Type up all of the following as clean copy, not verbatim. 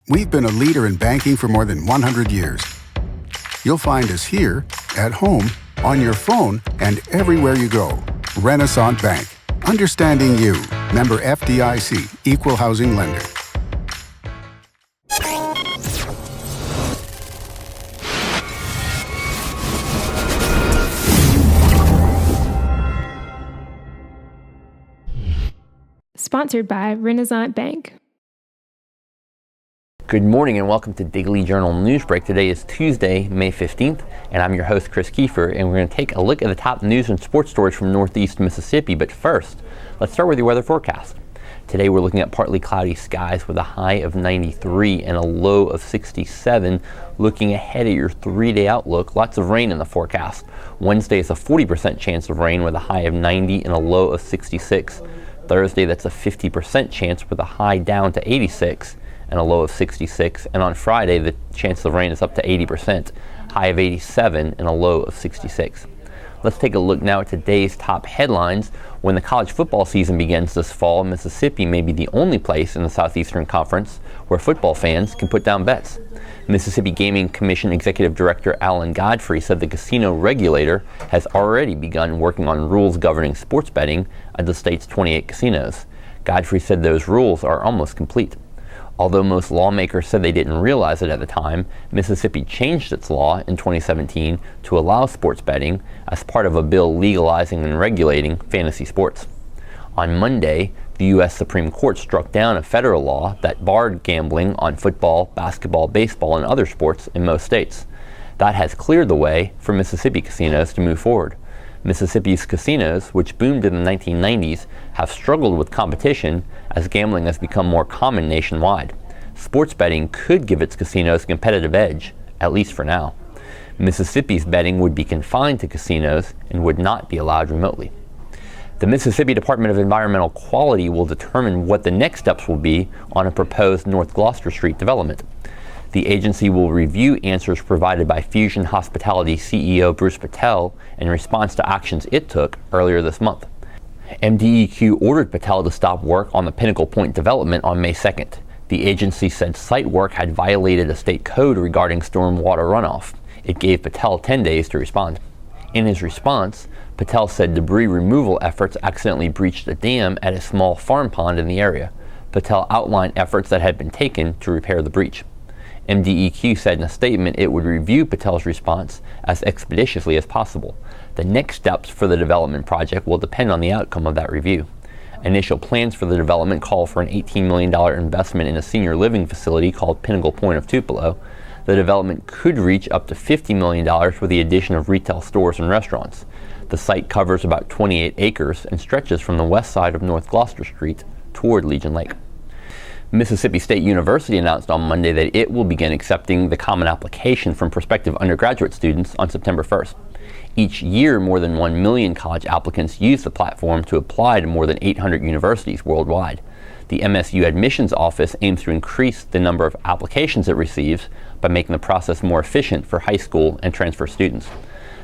We've been a leader in banking for more than 100 years. You'll find us here, at home, on your phone, and everywhere you go. Renaissance Bank. Understanding you. Member FDIC. Equal housing lender. Sponsored by Renaissance Bank. Good morning and welcome to Daily Journal Newsbreak. Today is Tuesday, May 15th, and I'm your host, Chris Kiefer, and we're going to take a look at the top news and sports stories from Northeast Mississippi. But first, let's start with your weather forecast. Today we're looking at partly cloudy skies with a high of 93 and a low of 67. Looking ahead at your 3-day outlook, lots of rain in the forecast. Wednesday is a 40% chance of rain with a high of 90 and a low of 66. Thursday, that's a 50% chance with a high down to 86 and a low of 66. And on Friday, the chance of rain is up to 80%, high of 87 and a low of 66. Let's take a look now at today's top headlines. When the college football season begins this fall, Mississippi may be the only place in the Southeastern Conference where football fans can put down bets. Mississippi Gaming Commission Executive Director Alan Godfrey said the casino regulator has already begun working on rules governing sports betting at the state's 28 casinos. Godfrey said those rules are almost complete. Although most lawmakers said they didn't realize it at the time, Mississippi changed its law in 2017 to allow sports betting as part of a bill legalizing and regulating fantasy sports. On Monday, the U.S. Supreme Court struck down a federal law that barred gambling on football, basketball, baseball, and other sports in most states. That has cleared the way for Mississippi casinos to move forward. Mississippi's casinos, which boomed in the 1990s, have struggled with competition as gambling has become more common nationwide. Sports betting could give its casinos a competitive edge, at least for now. Mississippi's betting would be confined to casinos and would not be allowed remotely. The Mississippi Department of Environmental Quality will determine what the next steps will be on a proposed North Gloster Street development. The agency will review answers provided by Fusion Hospitality CEO Bruce Patel in response to actions it took earlier this month. MDEQ ordered Patel to stop work on the Pinnacle Point development on May 2nd. The agency said site work had violated a state code regarding stormwater runoff. It gave Patel 10 days to respond. In his response, Patel said debris removal efforts accidentally breached a dam at a small farm pond in the area. Patel outlined efforts that had been taken to repair the breach. MDEQ said in a statement it would review Patel's response as expeditiously as possible. The next steps for the development project will depend on the outcome of that review. Initial plans for the development call for an $18 million investment in a senior living facility called Pinnacle Point of Tupelo. The development could reach up to $50 million with the addition of retail stores and restaurants. The site covers about 28 acres and stretches from the west side of North Gloster Street toward Legion Lake. Mississippi State University announced on Monday that it will begin accepting the Common Application from prospective undergraduate students on September 1st. Each year, more than 1 million college applicants use the platform to apply to more than 800 universities worldwide. The MSU admissions office aims to increase the number of applications it receives by making the process more efficient for high school and transfer students.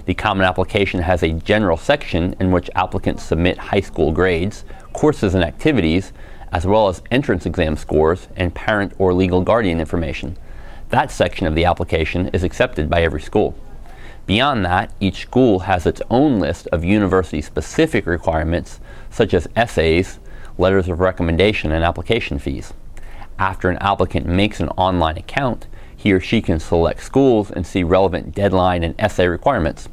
The Common Application has a general section in which applicants submit high school grades, courses and activities, as well as entrance exam scores and parent or legal guardian information. That section of the application is accepted by every school. Beyond that, each school has its own list of university-specific requirements, such as essays, letters of recommendation, and application fees. After an applicant makes an online account, he or she can select schools and see relevant deadline and essay requirements.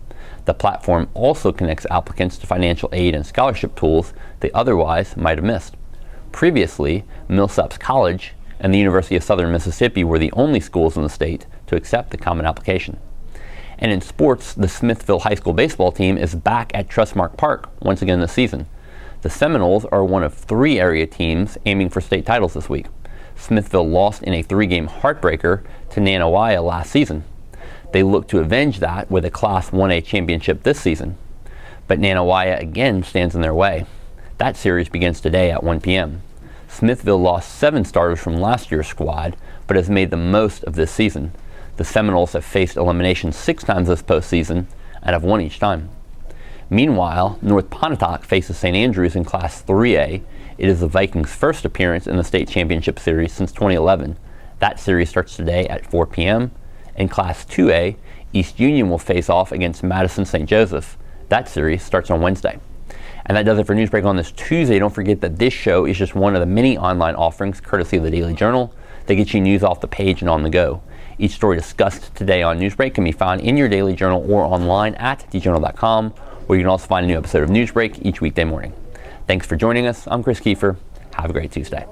The platform also connects applicants to financial aid and scholarship tools they otherwise might have missed. Previously, Millsaps College and the University of Southern Mississippi were the only schools in the state to accept the Common Application. And in sports, the Smithville High School baseball team is back at Trustmark Park once again this season. The Seminoles are one of 3 area teams aiming for state titles this week. Smithville lost in a 3-game heartbreaker to Nanawaya last season. They look to avenge that with a Class 1A championship this season. But Nanawaya again stands in their way. That series begins today at 1 p.m. Smithville lost 7 starters from last year's squad, but has made the most of this season. The Seminoles have faced elimination 6 times this postseason and have won each time. Meanwhile, North Pontotoc faces St. Andrews in Class 3A. It is the Vikings' first appearance in the state championship series since 2011. That series starts today at 4 p.m. In Class 2A, East Union will face off against Madison St. Joseph. That series starts on Wednesday. And that does it for Newsbreak on this Tuesday. Don't forget that this show is just one of the many online offerings courtesy of the Daily Journal that gets you news off the page and on the go. Each story discussed today on Newsbreak can be found in your Daily Journal or online at djournal.com, where you can also find a new episode of Newsbreak each weekday morning. Thanks for joining us. I'm Chris Kiefer. Have a great Tuesday.